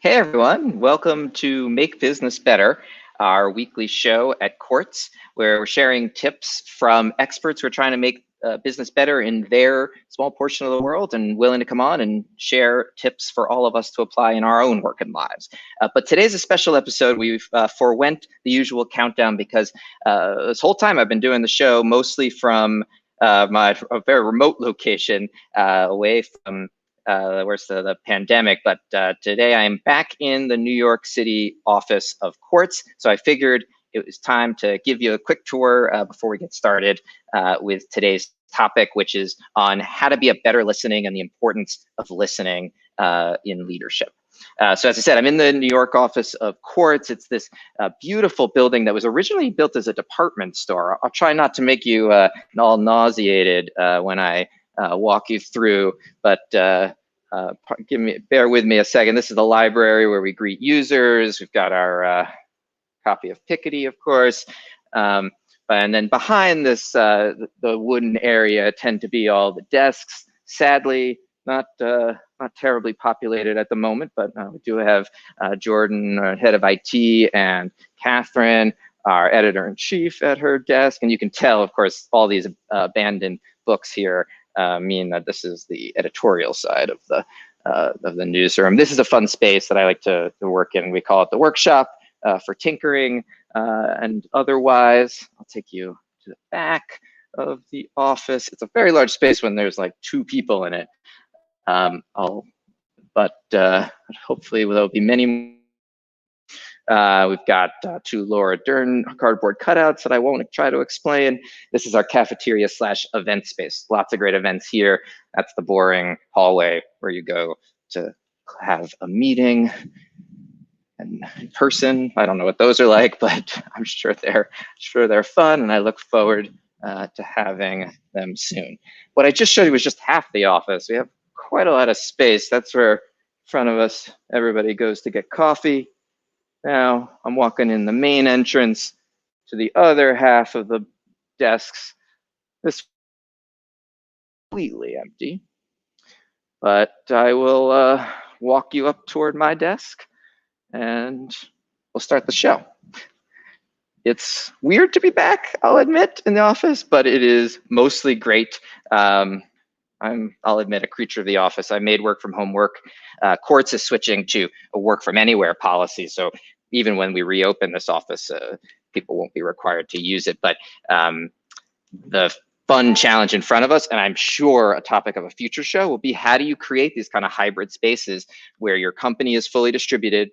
Hey everyone, welcome to Make Business Better, our weekly show at Quartz, where we're sharing tips from experts who are trying to make business better in their small portion of the world and willing to come on and share tips for all of us to apply in our own work and lives. But today's a special episode. We've forewent the usual countdown because this whole time I've been doing the show mostly from a very remote location away from worst of the pandemic, but today I am back in the New York City office of Quartz. So I figured it was time to give you a quick tour before we get started with today's topic, which is on how to be a better listening and the importance of listening in leadership. So as I said, I'm in the New York office of Quartz. It's this beautiful building that was originally built as a department store. I'll try not to make you all nauseated when I walk you through, but bear with me a second. This is the library where we greet users. We've got our copy of Piketty, of course. And then behind this, the wooden area tend to be all the desks. Sadly, not terribly populated at the moment, but we do have Jordan, our head of IT, and Catherine, our editor-in-chief, at her desk. And you can tell, of course, all these abandoned books here mean that this is the editorial side of the newsroom. This is a fun space that I like to work in. We call it the workshop for tinkering and otherwise. I'll take you to the back of the office. It's a very large space when there's like 2 people in it. But hopefully there'll be many. We've got 2 Laura Dern cardboard cutouts that I won't try to explain. This is our cafeteria / event space. Lots of great events here. That's the boring hallway where you go to have a meeting in person. I don't know what those are like, but I'm sure they're fun, and I look forward to having them soon. What I just showed you was just half the office. We have quite a lot of space. That's where in front of us everybody goes to get coffee. Now I'm walking in the main entrance to the other half of the desks. This is completely empty, but I will walk you up toward my desk and we'll start the show. It's weird to be back, I'll admit, in the office, but it is mostly great. I'll admit, a creature of the office. I made work from home work. Quartz is switching to a work from anywhere policy. So even when we reopen this office, people won't be required to use it. But the fun challenge in front of us, and I'm sure a topic of a future show, will be how do you create these kind of hybrid spaces where your company is fully distributed.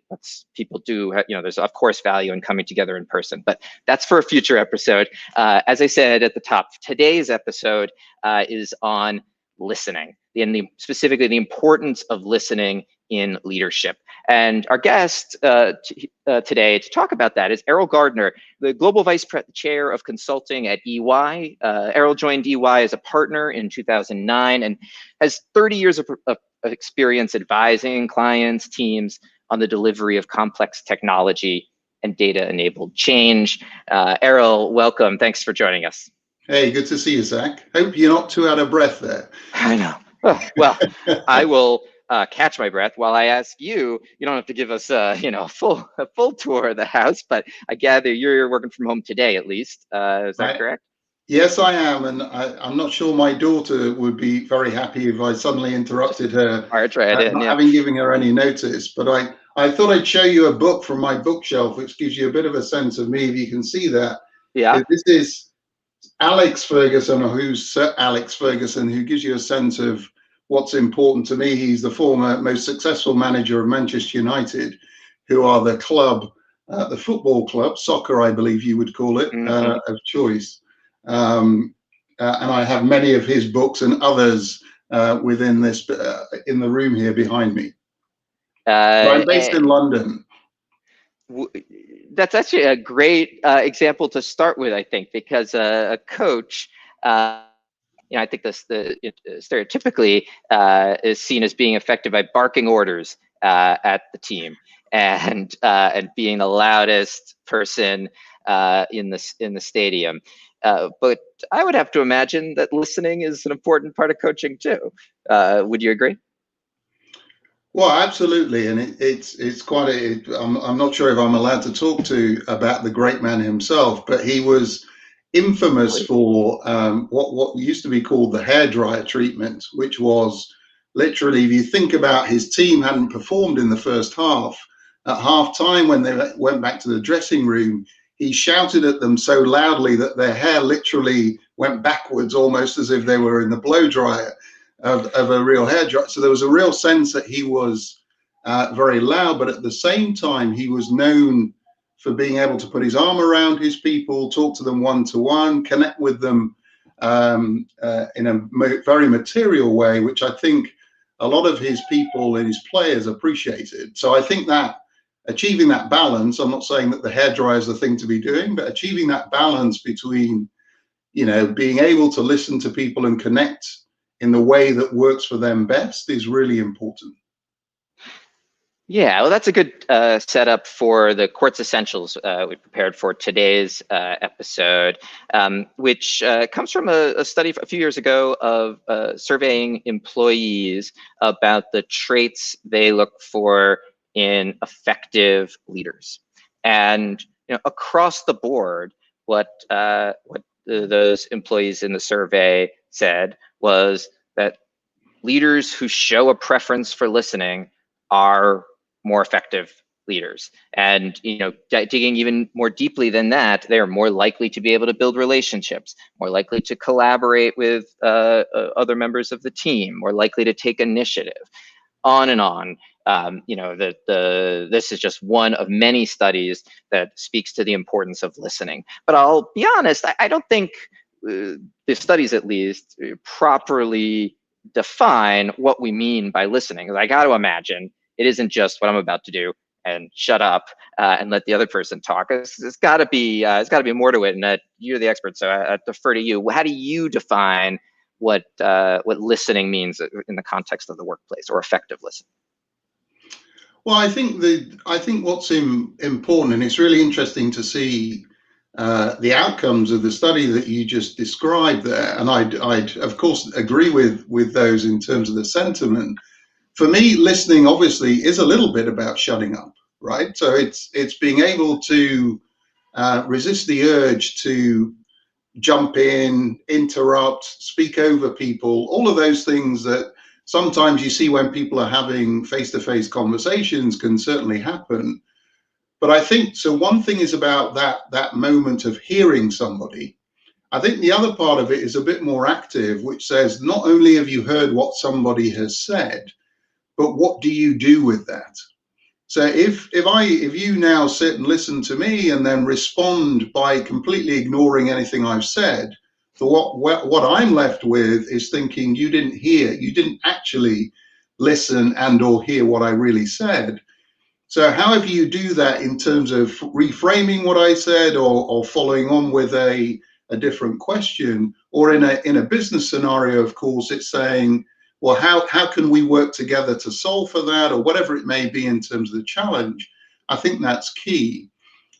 People do, there's of course value in coming together in person, but that's for a future episode. As I said at the top, today's episode is on listening, and specifically the importance of listening in leadership. And our guest today to talk about that is Errol Gardner, the Global Vice Chair of Consulting at EY. Errol joined EY as a partner in 2009 and has 30 years of experience advising clients, teams on the delivery of complex technology and data-enabled change. Errol, welcome. Thanks for joining us. Hey, good to see you, Zach. Hope you're not too out of breath there. I know. Oh, well, I will catch my breath while I ask you. You don't have to give us a full tour of the house, but I gather you're working from home today, at least. Is that correct? Yes, I am, and I'm not sure my daughter would be very happy if I suddenly interrupted her, not having given her any notice. But I thought I'd show you a book from my bookshelf, which gives you a bit of a sense of me, if you can see that. Yeah. This is Alex Ferguson, or who's Sir Alex Ferguson, who gives you a sense of what's important to me. He's the former most successful manager of Manchester United, who are the club, the football club, soccer, I believe you would call it, of choice. And I have many of his books and others within this in the room here behind me. I'm based in London. That's actually a great example to start with, I think, because a coach, I think stereotypically is seen as being effective by barking orders at the team and being the loudest person in the stadium. But I would have to imagine that listening is an important part of coaching too. Would you agree? Well, absolutely, and it's quite a. I'm not sure if I'm allowed to talk to about the great man himself, but he was infamous Please. for what used to be called the hairdryer treatment, which was literally, if you think about his team hadn't performed in the first half, at half time when they went back to the dressing room, he shouted at them so loudly that their hair literally went backwards, almost as if they were in the blow dryer of a real hairdresser. So there was a real sense that he was very loud, but at the same time, he was known for being able to put his arm around his people, talk to them one to one, connect with them in a very material way, which I think a lot of his people and his players appreciated. So I think that achieving that balance, I'm not saying that the hairdryer is the thing to be doing, but achieving that balance between, being able to listen to people and connect in the way that works for them best is really important. Yeah, well, that's a good setup for the Quartz Essentials we prepared for today's episode, which comes from a study a few years ago of surveying employees about the traits they look for in effective leaders. And across the board, what those employees in the survey said was that leaders who show a preference for listening are more effective leaders. And digging even more deeply than that, they are more likely to be able to build relationships, more likely to collaborate with other members of the team, more likely to take initiative, on and on. This is just one of many studies that speaks to the importance of listening. But I'll be honest, I don't think the studies, at least, properly define what we mean by listening. I got to imagine it isn't just what I'm about to do and shut up and let the other person talk. It's got to be more to it. And you're the expert, so I defer to you. How do you define what listening means in the context of the workplace, or effective listening? Well, I think what's important, and it's really interesting to see the outcomes of the study that you just described there. And I'd of course agree with those in terms of the sentiment. For me, listening obviously is a little bit about shutting up, right? So it's being able to resist the urge to jump in, interrupt, speak over people, all of those things that sometimes you see when people are having face-to-face conversations can certainly happen. But I think, so one thing is about that moment of hearing somebody. I think the other part of it is a bit more active, which says not only have you heard what somebody has said, but what do you do with that? So if you now sit and listen to me and then respond by completely ignoring anything I've said, so what I'm left with is thinking you didn't actually listen and or hear what I really said. So however you do that in terms of reframing what I said, or following on with a different question, or in a business scenario, of course, it's saying, well, how can we work together to solve for that, or whatever it may be in terms of the challenge. I think that's key.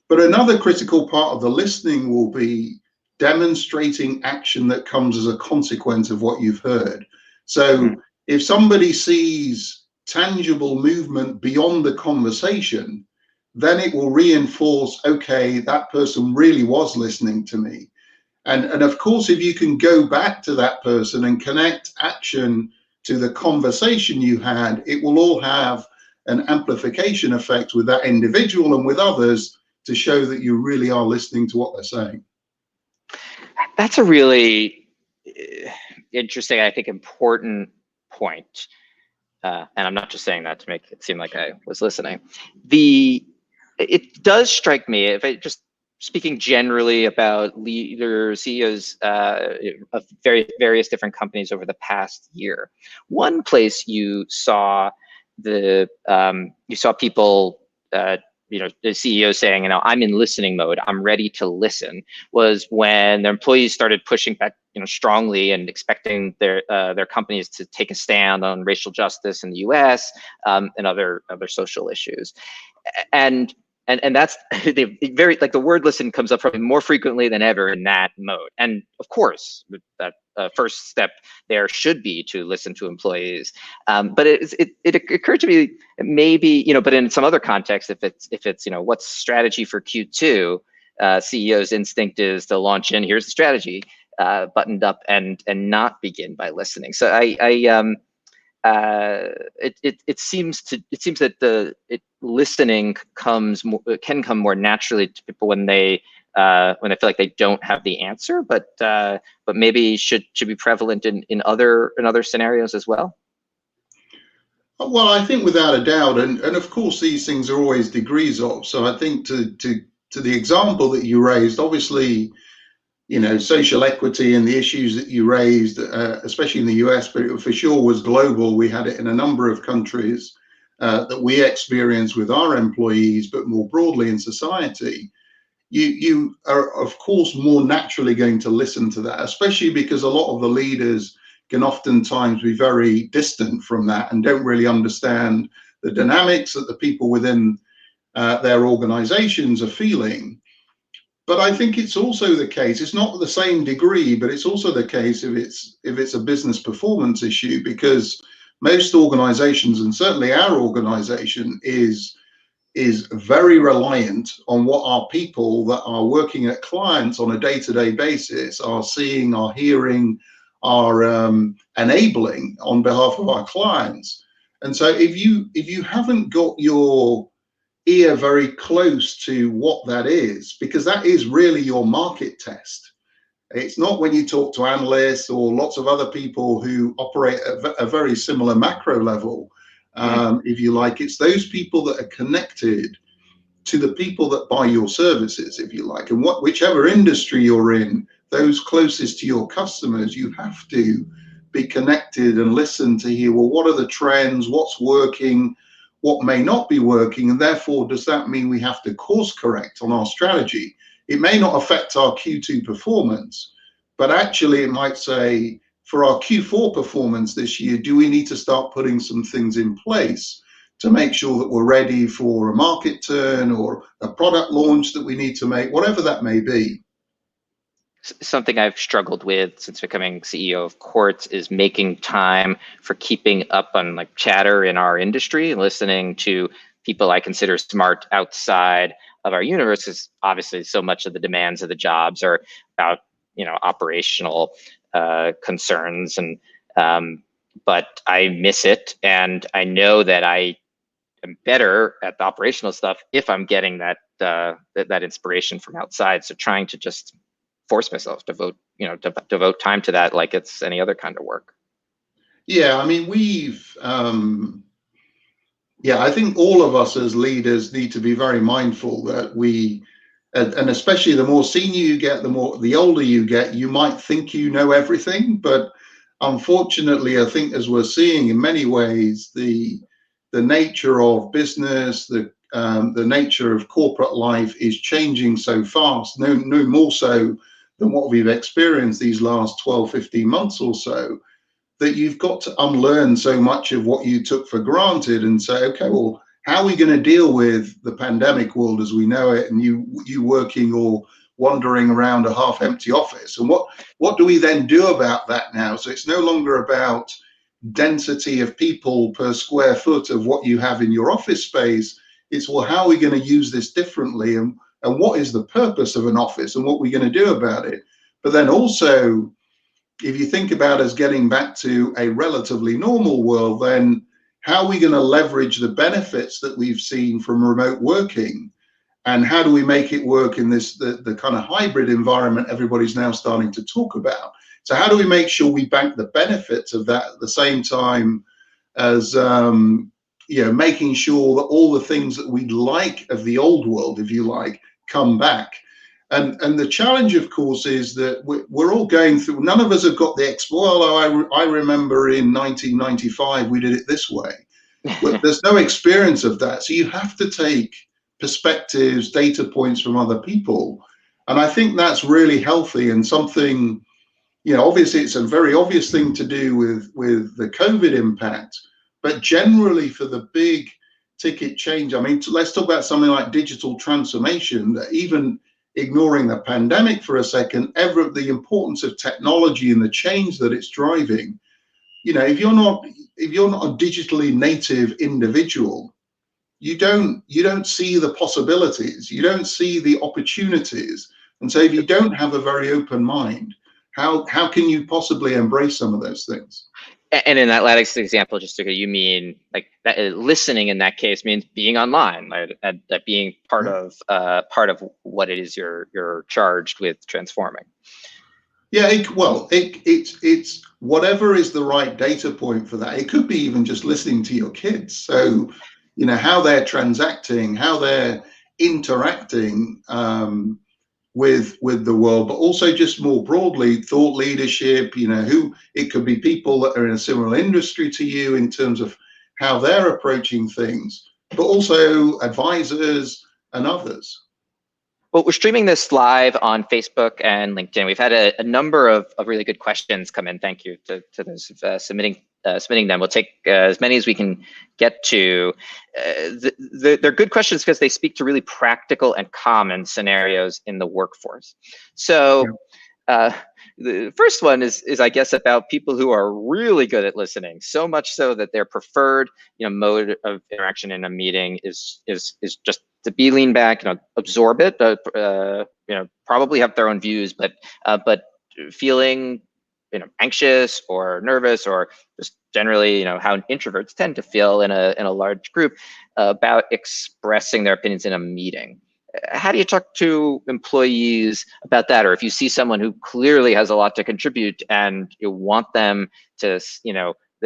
But another critical part of the listening will be demonstrating action that comes as a consequence of what you've heard. So if somebody sees tangible movement beyond the conversation, then it will reinforce, okay, that person really was listening to me. And of course, if you can go back to that person and connect action to the conversation you had, it will all have an amplification effect with that individual and with others to show that you really are listening to what they're saying. That's a really interesting, I think, important point. And I'm not just saying that to make it seem like I was listening. It does strike me, if I just speaking generally about leaders, CEOs of various different companies over the past year, one place you saw people, the CEO saying, I'm in listening mode, I'm ready to listen, was when their employees started pushing back, strongly and expecting their companies to take a stand on racial justice in the U.S. And other social issues. And and that's very, like, the word listen comes up probably more frequently than ever in that mode. And of course, that first step there should be to listen to employees. But it occurred to me, maybe, but in some other context, if it's what's strategy for Q2, CEO's instinct is to launch in, here's the strategy, buttoned up, and not begin by listening. So it seems that listening can come more naturally to people when they feel like they don't have the answer, but maybe should be prevalent in other scenarios as well. Well, I think without a doubt, and of course these things are always degrees of. So I think to the example that you raised, obviously, social equity and the issues that you raised, especially in the US, but it for sure was global. We had it in a number of countries that we experience with our employees, but more broadly in society. You are, of course, more naturally going to listen to that, especially because a lot of the leaders can oftentimes be very distant from that and don't really understand the dynamics that the people within their organizations are feeling. But I think it's also the case, it's not the same degree, but it's also the case if it's a business performance issue, because most organizations, and certainly our organization, is very reliant on what our people that are working at clients on a day-to-day basis are seeing, are hearing, are enabling on behalf of our clients. And so if you haven't got your ear very close to what that is, because that is really your market test. It's not when you talk to analysts or lots of other people who operate at a very similar macro level, if you like. It's those people that are connected to the people that buy your services, if you like, and whichever industry you're in, those closest to your customers, you have to be connected and listen to hear, well, what are the trends, what's working, what may not be working, and therefore does that mean we have to course correct on our strategy? It may not affect our Q2 performance, but actually it might say, for our Q4 performance this year, do we need to start putting some things in place to make sure that we're ready for a market turn or a product launch that we need to make, whatever that may be? Something I've struggled with since becoming CEO of Quartz is making time for keeping up on, like, chatter in our industry and listening to people I consider smart outside of our universe, because obviously so much of the demands of the jobs are about operational concerns, and but I miss it, and I know that I am better at the operational stuff if I'm getting that inspiration from outside. So trying to just force myself to devote time to that like it's any other kind of work. Yeah, I mean, I think all of us as leaders need to be very mindful that and especially the more senior you get, the older you get, you might think you know everything, but unfortunately, I think as we're seeing in many ways, the nature of business, the nature of corporate life is changing so fast, no more so than what we've experienced these last 12, 15 months or so, that you've got to unlearn so much of what you took for granted and say, okay, well, how are we going to deal with the pandemic world as we know it, and you working or wandering around a half-empty office? And what do we then do about that now? So it's no longer about density of people per square foot of what you have in your office space. It's, well, how are we going to use this differently, and what is the purpose of an office, and what we're going to do about it? But then also, if you think about us getting back to a relatively normal world, then how are we going to leverage the benefits that we've seen from remote working, and how do we make it work in the kind of hybrid environment everybody's now starting to talk about? So how do we make sure we bank the benefits of that at the same time as making sure that all the things that we'd like of the old world, if you like, come back? And the challenge, of course, is that we're all going through, none of us have got I remember in 1995, we did it this way. There's no experience of that. So you have to take perspectives, data points from other people. And I think that's really healthy, and something, obviously it's a very obvious thing to do with the COVID impact, but generally for the big ticket change. I mean, let's talk about something like digital transformation, that even ignoring the pandemic for a second, ever the importance of technology and the change that it's driving. If you're not a digitally native individual, you don't see the possibilities, you don't see the opportunities. And so if you don't have a very open mind, how can you possibly embrace some of those things? And in that last example, just to you mean like that, listening in that case means being online, right? That being part of what it is you're charged with transforming. Yeah, it's whatever is the right data point for that. It could be even just listening to your kids. So, how they're transacting, how they're interacting with the world, but also just more broadly, thought leadership. Who it could be people that are in a similar industry to you in terms of how they're approaching things, but also advisors and others. Well, we're streaming this live on Facebook and LinkedIn. We've had a number of really good questions come in. Thank you to those submitting them. We'll take as many as we can get to. They're good questions because they speak to really practical and common scenarios in the workforce. So the first one is I guess about people who are really good at listening, so much so that their preferred mode of interaction in a meeting is just to be lean back, absorb it, probably have their own views, but feeling anxious or nervous, or just generally how introverts tend to feel in a large group about expressing their opinions in a meeting. How do you talk to employees about that? Or if you see someone who clearly has a lot to contribute and you want them to,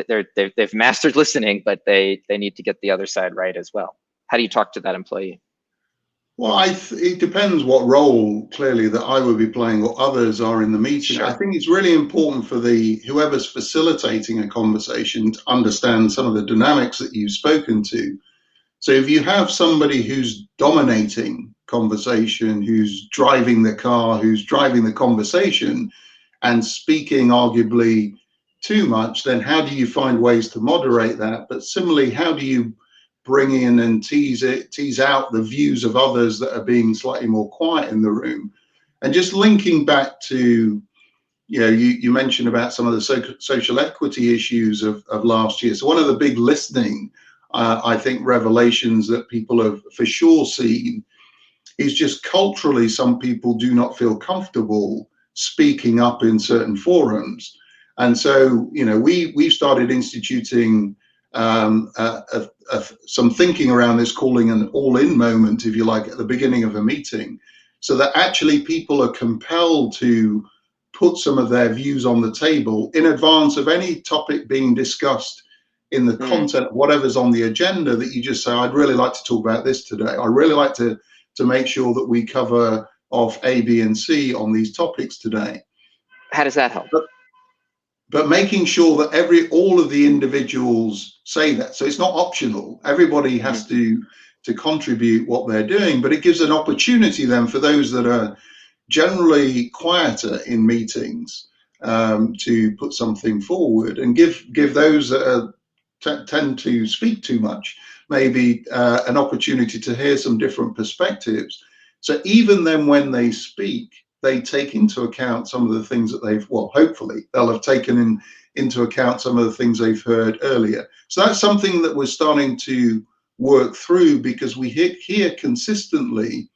they've mastered listening, but they need to get the other side right as well. How do you talk to that employee? Well, it depends what role clearly that I would be playing or others are in the meeting. Sure. I think it's really important for whoever's facilitating a conversation to understand some of the dynamics that you've spoken to. So if you have somebody who's dominating conversation, who's driving the car, who's driving the conversation and speaking arguably too much, then how do you find ways to moderate that? But similarly, how do you bring in and tease out the views of others that are being slightly more quiet in the room? And just linking back to, you mentioned about some of the social equity issues of last year. So one of the big listening, I think, revelations that people have for sure seen is just culturally, some people do not feel comfortable speaking up in certain forums. And so, we started instituting some thinking around this, calling an all-in moment, if you like, at the beginning of a meeting, so that actually people are compelled to put some of their views on the table in advance of any topic being discussed in the content of whatever's on the agenda, that you just say, I'd really like to talk about this today. I'd really like to make sure that we cover off A, B, and C on these topics today. How does that help? But making sure that all of the individuals say that. So it's not optional. Everybody has to contribute what they're doing, but it gives an opportunity then for those that are generally quieter in meetings to put something forward, and give those that tend to speak too much maybe an opportunity to hear some different perspectives. So even then, when they speak, they take into account some of the things that hopefully they'll have taken into account some of the things they've heard earlier. So that's something that we're starting to work through, because we hear consistently,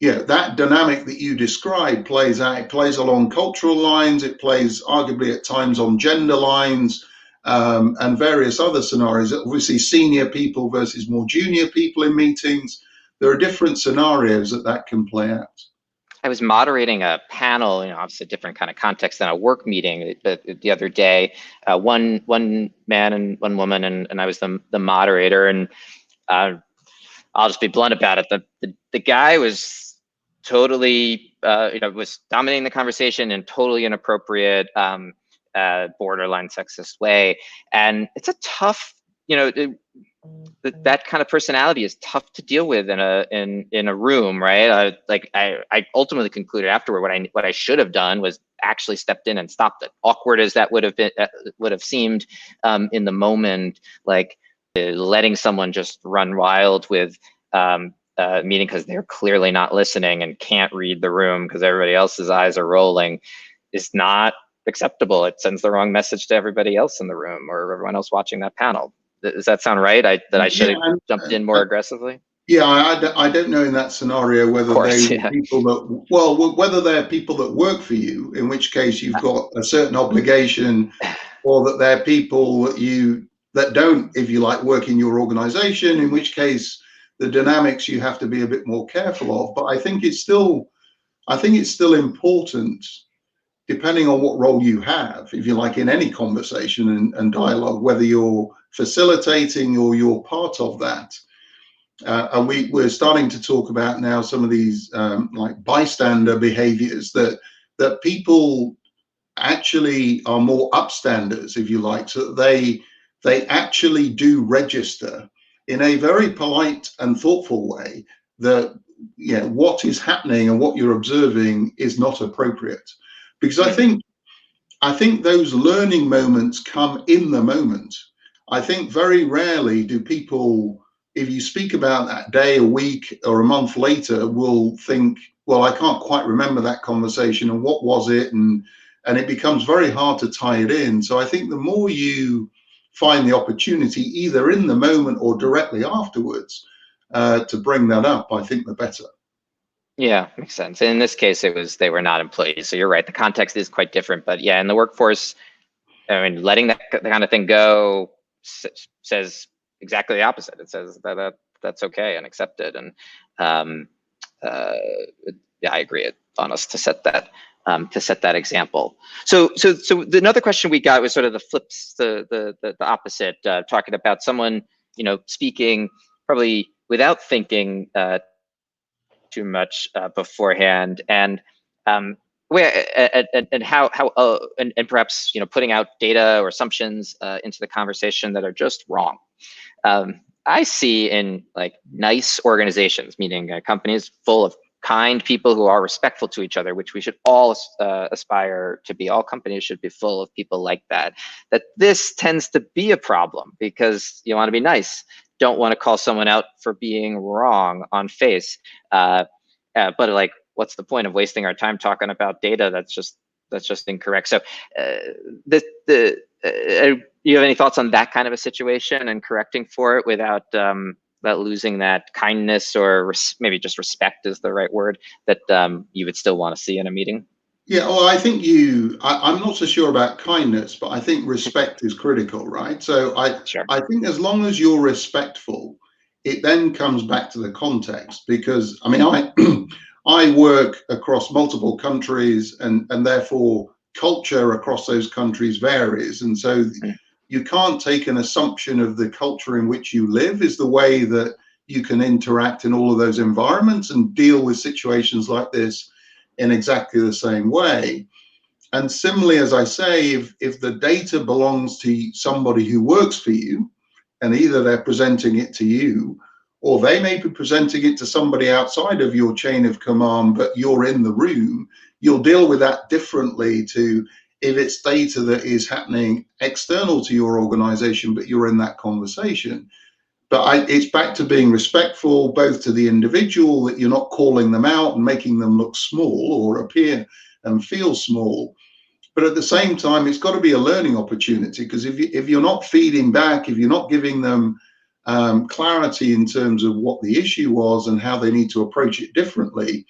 that dynamic that you described plays out. It plays along cultural lines. It plays arguably at times on gender lines, and various other scenarios. Obviously, senior people versus more junior people in meetings. There are different scenarios that can play out. I was moderating a panel, obviously a different kind of context than a work meeting the other day. One man and one woman, and I was the moderator. And I'll just be blunt about it. The guy was totally, was dominating the conversation in totally inappropriate, borderline sexist way. And it's a tough, that kind of personality is tough to deal with in a room, right? I ultimately concluded afterward what I should have done was actually stepped in and stopped it. Awkward as that would have seemed in the moment, like, letting someone just run wild with meeting because they're clearly not listening and can't read the room because everybody else's eyes are rolling is not acceptable. It sends the wrong message to everybody else in the room or everyone else watching that panel. Does that sound right? That I should have jumped in more aggressively? Yeah, I don't know in that scenario whether course, they yeah. people that, well, whether they're people that work for you, in which case you've got a certain obligation, or that they're people that don't, if you like, work in your organization, in which case the dynamics you have to be a bit more careful of. But I think it's still important, depending on what role you have, if you like, in any conversation and dialogue, whether you're facilitating or you're part of that. And we're starting to talk about now some of these like bystander behaviors that people actually are more upstanders, if you like, so that they actually do register in a very polite and thoughtful way that what is happening and what you're observing is not appropriate. Because I think those learning moments come in the moment. I think very rarely do people, if you speak about that day, a week, or a month later, will think, well, I can't quite remember that conversation and what was it, and it becomes very hard to tie it in. So I think the more you find the opportunity, either in the moment or directly afterwards, to bring that up, I think the better. Yeah, makes sense. In this case, they were not employees. So you're right. The context is quite different. But yeah, in the workforce, I mean, letting that kind of thing go says exactly the opposite. It says that's okay and accepted. And yeah, I agree. It's honest to set that example. So another question we got was sort of the flips, the opposite, talking about someone speaking probably without thinking too much beforehand, and and perhaps putting out data or assumptions into the conversation that are just wrong. I see in like nice organizations, meaning companies full of kind people who are respectful to each other, which we should all aspire to be. All companies should be full of people like that. That this tends to be a problem because you want to be nice, don't want to call someone out for being wrong on face. But like, what's the point of wasting our time talking about data that's just incorrect? So you have any thoughts on that kind of a situation and correcting for it without losing that kindness, or maybe just respect is the right word, that you would still want to see in a meeting? Yeah, well, I think I'm not so sure about kindness, but I think respect is critical, right? So Sure. I think as long as you're respectful, it then comes back to the context, because I mean, I work across multiple countries, and therefore culture across those countries varies. And so you can't take an assumption of the culture in which you live is the way that you can interact in all of those environments and deal with situations like this in exactly the same way. And similarly, as I say, if the data belongs to somebody who works for you, and either they're presenting it to you, or they may be presenting it to somebody outside of your chain of command, but you're in the room, you'll deal with that differently to if it's data that is happening external to your organization, but you're in that conversation. But it's back to being respectful, both to the individual, that you're not calling them out and making them look small or appear and feel small. But at the same time, it's got to be a learning opportunity, because if you're not feeding back, if you're not giving them clarity in terms of what the issue was and how they need to approach it differently,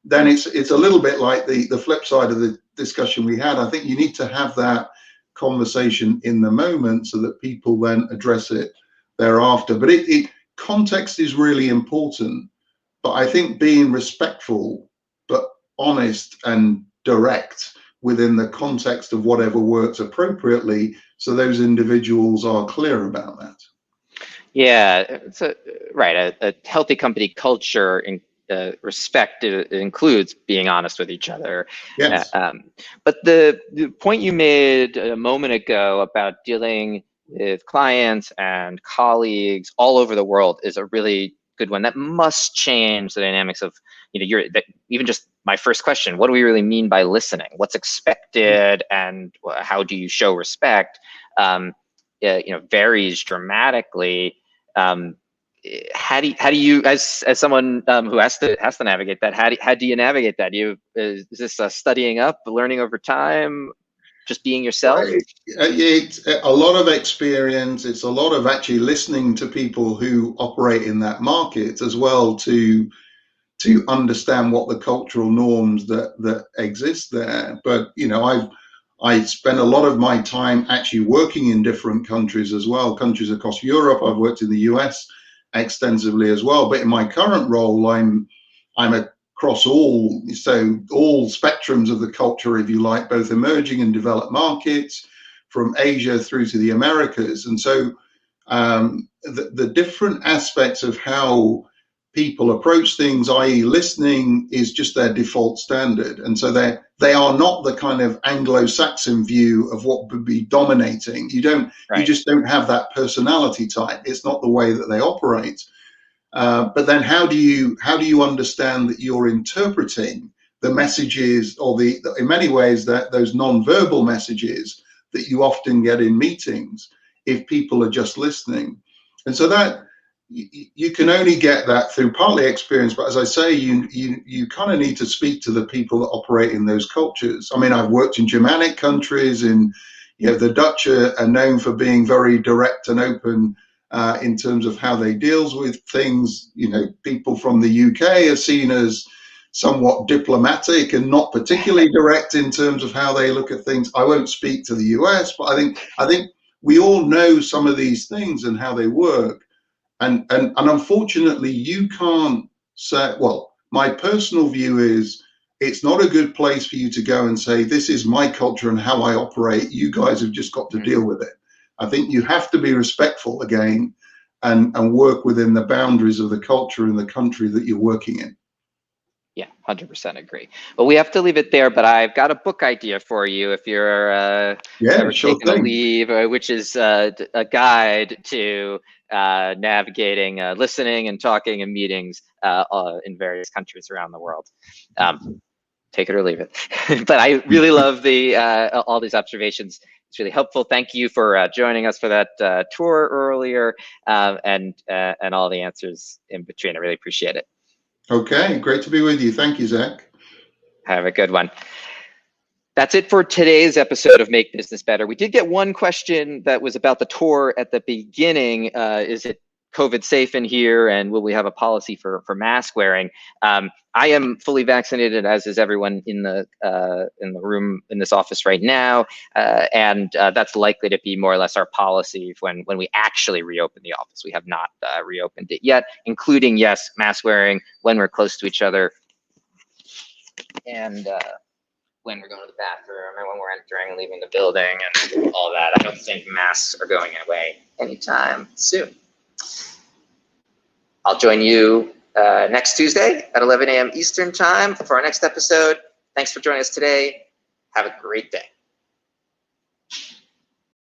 then it's a little bit like the flip side of the discussion we had. I think you need to have that conversation in the moment so that people then address it thereafter. But context is really important. But I think being respectful, but honest and direct within the context of whatever works appropriately, so those individuals are clear about that. Yeah, it's right. A healthy company culture in respect, it includes being honest with each other. Yes. But the point you made a moment ago about dealing with clients and colleagues all over the world is a really good one. That must change the dynamics of, even just my first question, what do we really mean by listening? What's expected, and how do you show respect? varies dramatically. How do you, as someone who has to navigate that, how do you navigate that? Is this studying up, learning over time, just being yourself? It's a lot of experience. It's a lot of actually listening to people who operate in that market as well to understand what the cultural norms that exist there. But I spent a lot of my time actually working in different countries as well, countries across Europe. I've worked in the US extensively as well. But in my current role, I'm across all spectrums of the culture, if you like, both emerging and developed markets, from Asia through to the Americas. And so the different aspects of how people approach things, i.e. listening, is just their default standard. And so they are not the kind of Anglo-Saxon view of what would be dominating. You just don't have that personality type. It's not the way that they operate. But then how do you understand that you're interpreting the messages, or in many ways those non-verbal messages that you often get in meetings, if people are just listening? And so that you can only get that through partly experience, but as I say, you kind of need to speak to the people that operate in those cultures. I mean, I've worked in Germanic countries, the Dutch are known for being very direct and open in terms of how they deals with things. People from the UK are seen as somewhat diplomatic and not particularly direct in terms of how they look at things. I won't speak to the US, but I think we all know some of these things and how they work. And unfortunately, you can't say, well, my personal view is it's not a good place for you to go and say, this is my culture and how I operate. You guys have just got to deal with it. I think you have to be respectful again and work within the boundaries of the culture and the country that you're working in. Yeah, 100% agree. Well, we have to leave it there, but I've got a book idea for you if you're ever taking a leave, which is a guide to navigating listening and talking in meetings in various countries around the world. Take it or leave it. But I really love all these observations. It's really helpful. Thank you for joining us for that tour earlier, and all the answers in between. I really appreciate it. Okay, great to be with you. Thank you, Zach. Have a good one. That's it for today's episode of Make Business Better. We did get one question that was about the tour at the beginning. Is it COVID safe in here, and will we have a policy for mask wearing? I am fully vaccinated, as is everyone in the room in this office right now, and that's likely to be more or less our policy when we actually reopen the office. We have not reopened it yet, including, yes, mask wearing when we're close to each other, and when we're going to the bathroom, and when we're entering and leaving the building, and all that. I don't think masks are going away anytime soon. I'll join you next Tuesday at 11 a.m. Eastern time for our next episode. Thanks for joining us today. Have a great day.